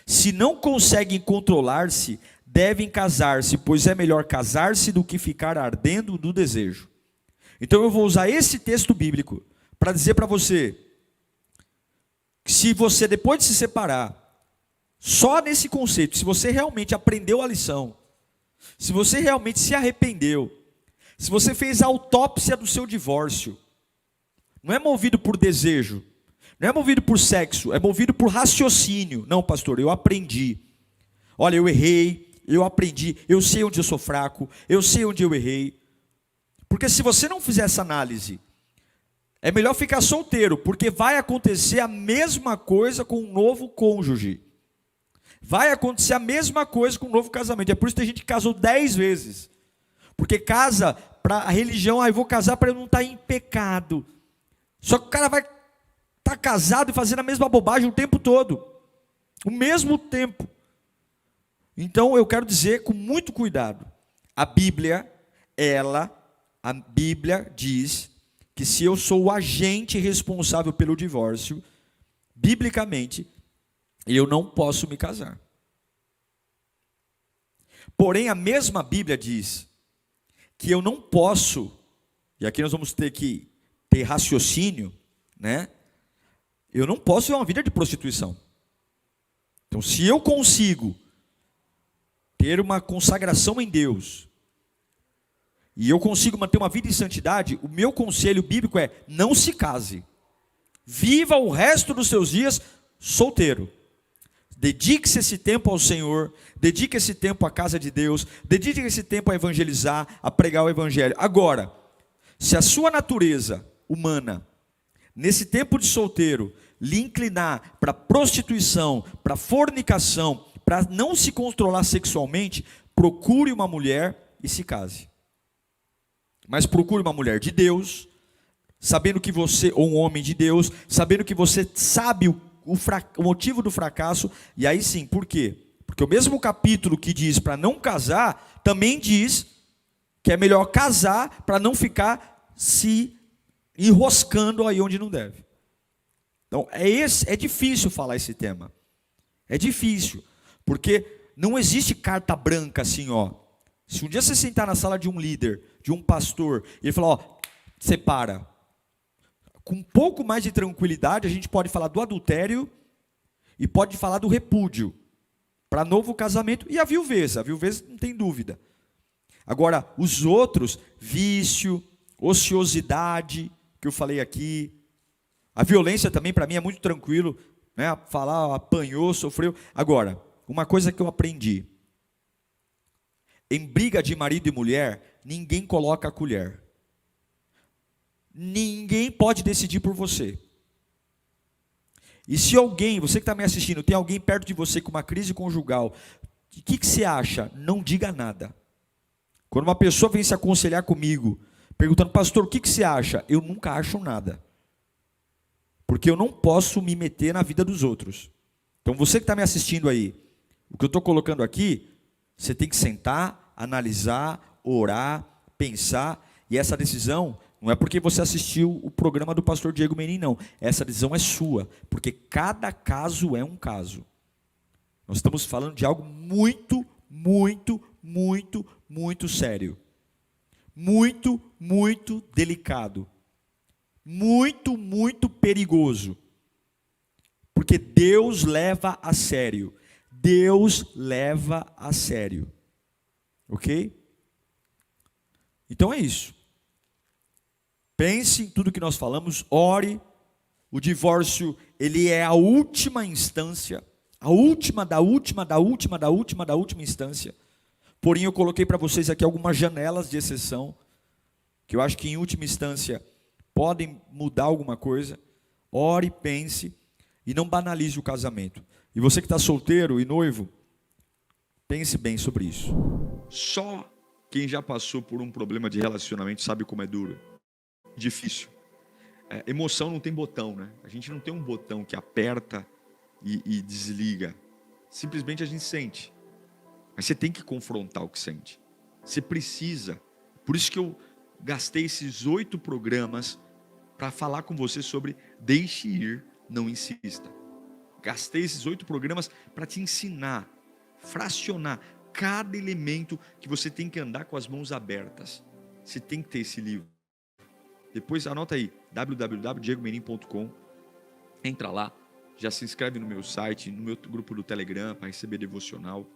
Se não conseguem controlar-se, devem casar-se, pois é melhor casar-se do que ficar ardendo do desejo. Então eu vou usar esse texto bíblico para dizer para você que se você depois de se separar, só nesse conceito, se você realmente aprendeu a lição, se você realmente se arrependeu, se você fez a autópsia do seu divórcio, não é movido por desejo, não é movido por sexo, é movido por raciocínio. Não, pastor, eu aprendi. Olha, eu errei, eu aprendi, eu sei onde eu sou fraco, eu sei onde eu errei. Porque se você não fizer essa análise, é melhor ficar solteiro, porque vai acontecer a mesma coisa com um novo cônjuge. Vai acontecer a mesma coisa com um novo casamento. É por isso que tem gente que casou 10 vezes. Porque casa para a religião, eu vou casar para eu não estar em pecado. Só que o cara vai estar casado e fazendo a mesma bobagem o tempo todo. O mesmo tempo. Então eu quero dizer com muito cuidado. A Bíblia diz que se eu sou o agente responsável pelo divórcio, biblicamente, eu não posso me casar. Porém, a mesma Bíblia diz que eu não posso, e aqui nós vamos ter que ter raciocínio, né? Eu não posso ter uma vida de prostituição. Então, se eu consigo ter uma consagração em Deus, e eu consigo manter uma vida em santidade, o meu conselho bíblico é: não se case. Viva o resto dos seus dias solteiro. Dedique-se esse tempo ao Senhor, dedique esse tempo à casa de Deus, dedique esse tempo a evangelizar, a pregar o evangelho. Agora, se a sua natureza humana, nesse tempo de solteiro, lhe inclinar para prostituição, para fornicação, para não se controlar sexualmente, procure uma mulher e se case. Mas procure uma mulher de Deus, sabendo que você, ou um homem de Deus, sabendo que você sabe o motivo do fracasso. E aí sim, por quê? Porque o mesmo capítulo que diz para não casar, também diz que é melhor casar para não ficar se enroscando aí onde não deve. Então, é difícil falar esse tema. É difícil, porque não existe carta branca assim, ó. Se um dia você sentar na sala de um líder, de um pastor, e ele falar, ó, separa. Com um pouco mais de tranquilidade, a gente pode falar do adultério e pode falar do repúdio para novo casamento e a viuveza. A viuveza não tem dúvida. Agora, os outros, vício, ociosidade, que eu falei aqui, a violência também para mim é muito tranquilo, né? Falar, apanhou, sofreu. Agora, uma coisa que eu aprendi: em briga de marido e mulher, ninguém coloca a colher. Ninguém pode decidir por você. E se alguém, você que está me assistindo, tem alguém perto de você com uma crise conjugal, o que você acha? Não diga nada. Quando uma pessoa vem se aconselhar comigo, perguntando, pastor, o que você acha? Eu nunca acho nada. Porque eu não posso me meter na vida dos outros. Então você que está me assistindo aí, o que eu estou colocando aqui, você tem que sentar, analisar, orar, pensar, e essa decisão não é porque você assistiu o programa do pastor Diego Menin, não. Essa decisão é sua, porque cada caso é um caso. Nós estamos falando de algo muito, muito, muito, muito sério. Muito, muito delicado. Muito, muito perigoso. Porque Deus leva a sério. Deus leva a sério. Ok? Então é isso. Pense em tudo que nós falamos, ore. O divórcio, ele é a última instância. A última, da última, da última, da última, da última instância. Porém, eu coloquei para vocês aqui algumas janelas de exceção, que eu acho que em última instância podem mudar alguma coisa. Ore, pense e não banalize o casamento. E você que está solteiro e noivo, pense bem sobre isso. Só quem já passou por um problema de relacionamento sabe como é duro, difícil. Emoção não tem botão, né? A gente não tem um botão que aperta e desliga. Simplesmente a gente sente. Mas você tem que confrontar o que sente. Você precisa. Por isso que eu gastei esses 8 programas para falar com você sobre deixe ir, não insista. Gastei esses 8 programas para te ensinar, fracionar cada elemento que você tem que andar com as mãos abertas. Você tem que ter esse livro. Depois anota aí, www.diegomenin.com. Entra lá, já se inscreve no meu site, no meu grupo do Telegram para receber devocional.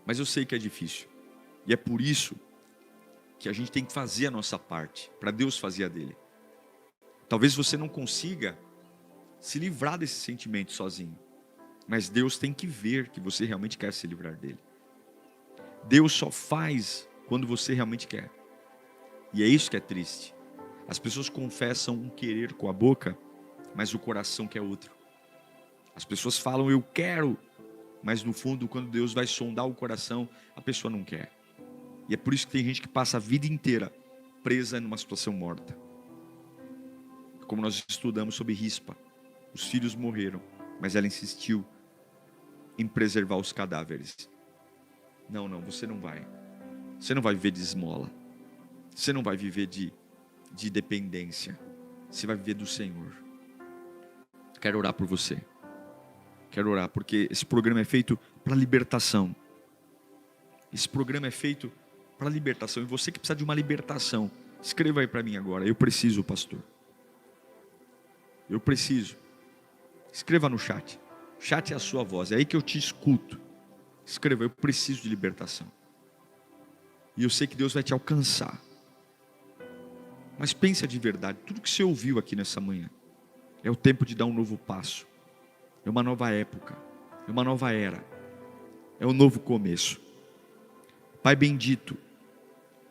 Mas eu sei que é difícil. E é por isso que a gente tem que fazer a nossa parte, para Deus fazer a dele. Talvez você não consiga se livrar desse sentimento sozinho. Mas Deus tem que ver que você realmente quer se livrar dele. Deus só faz quando você realmente quer. E é isso que é triste. As pessoas confessam um querer com a boca, mas o coração quer outro. As pessoas falam eu quero, mas no fundo, quando Deus vai sondar o coração, a pessoa não quer. E é por isso que tem gente que passa a vida inteira presa numa situação morta. Como nós estudamos sobre Rispa. Os filhos morreram, mas ela insistiu em preservar os cadáveres. Não, você não vai. Você não vai viver de esmola. Você não vai viver de dependência. Você vai viver do Senhor. Quero orar por você. Quero orar porque esse programa é feito para libertação. Esse programa é feito para libertação. E você que precisa de uma libertação, escreva aí para mim agora. Eu preciso, pastor. Eu preciso. Escreva no chat. O chat é a sua voz. É aí que eu te escuto. Escreva, eu preciso de libertação. E eu sei que Deus vai te alcançar. Mas pensa de verdade. Tudo que você ouviu aqui nessa manhã é o tempo de dar um novo passo. É uma nova época. É uma nova era. É um novo começo. Pai bendito,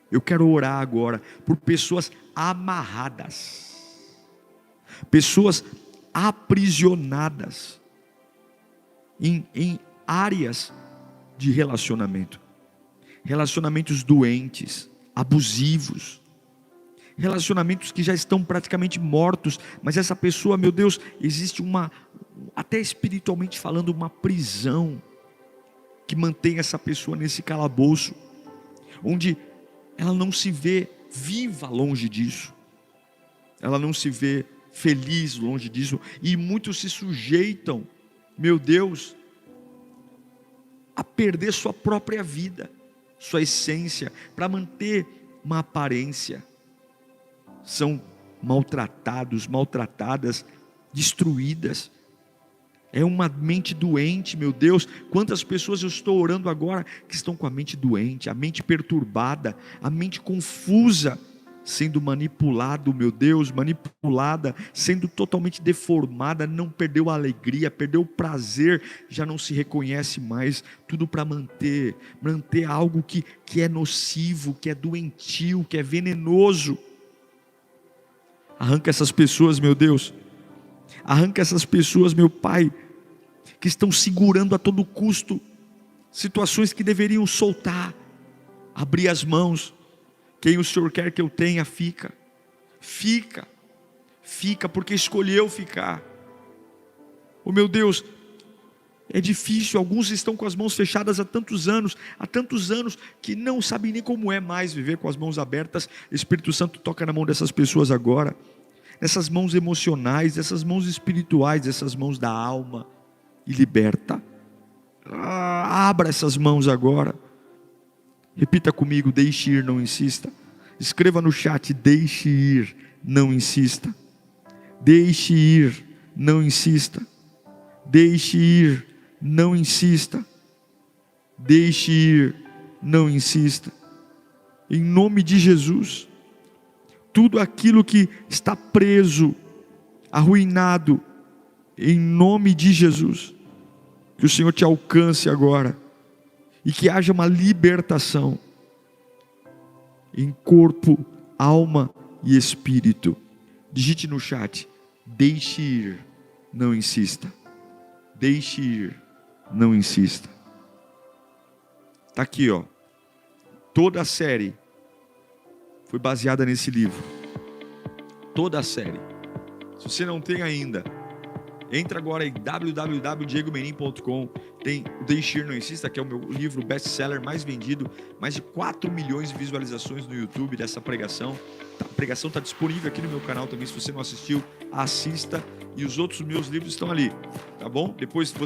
eu quero orar agora por pessoas amarradas. Pessoas aprisionadas em áreas de relacionamento. relacionamentos doentes, abusivos, relacionamentos que já estão praticamente mortos, mas essa pessoa, meu Deus, existe até espiritualmente falando, uma prisão que mantém essa pessoa nesse calabouço, onde ela não se vê viva longe disso, ela não se vê feliz longe disso, e muitos se sujeitam, meu Deus, a perder sua própria vida, sua essência, para manter uma aparência. São maltratados, maltratadas, destruídas. É uma mente doente, meu Deus. Quantas pessoas eu estou orando agora que estão com a mente doente, a mente perturbada, a mente confusa, sendo manipulado, meu Deus, manipulada, sendo totalmente deformada, não perdeu a alegria, perdeu o prazer, já não se reconhece mais, tudo para manter algo que é nocivo, que é doentio, que é venenoso. Arranca essas pessoas, meu Deus, arranca essas pessoas, meu Pai, que estão segurando a todo custo situações que deveriam soltar, abrir as mãos. Quem o Senhor quer que eu tenha, fica, porque escolheu ficar. Oh meu Deus, é difícil, alguns estão com as mãos fechadas há tantos anos, que não sabem nem como é mais viver com as mãos abertas. Espírito Santo toca na mão dessas pessoas agora, nessas mãos emocionais, dessas mãos espirituais, dessas mãos da alma, e liberta. Abra essas mãos agora. Repita comigo: deixe ir, não insista. Escreva no chat: deixe ir, não insista. Deixe ir, não insista. Deixe ir, não insista. Deixe ir, não insista. Em nome de Jesus, tudo aquilo que está preso, arruinado, em nome de Jesus, que o Senhor te alcance agora, e que haja uma libertação em corpo, alma e espírito. Digite no chat: deixe ir, não insista. Deixe ir, não insista. Está aqui, ó. Toda a série foi baseada nesse livro. Toda a série. Se você não tem ainda, entra agora em www.diegomenin.com. Tem o Deixe Ir, Não Insista, que é o meu livro best-seller mais vendido. Mais de 4 milhões de visualizações no YouTube dessa pregação. A pregação está disponível aqui no meu canal também. Se você não assistiu, assista. E os outros meus livros estão ali, tá bom? Depois que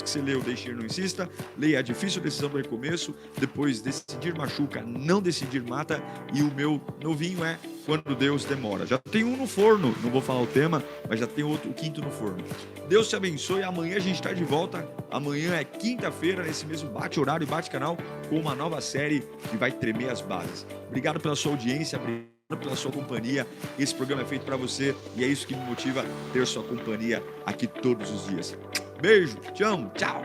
você lê o Deixe Ir, Não Insista, leia A Difícil Decisão do Recomeço. Depois, Decidir Machuca, Não Decidir Mata. E o meu novinho é Quando Deus Demora. Já tem um no forno, não vou falar o tema, mas já tem o 5º no forno. Deus te abençoe. Amanhã a gente está de volta. Amanhã é quinta-feira, nesse mesmo bate-horário e bate-canal, com uma nova série que vai tremer as bases. Obrigado pela sua audiência, obrigado pela sua companhia. Esse programa é feito para você e é isso que me motiva, ter sua companhia aqui todos os dias. Beijo, te amo, tchau.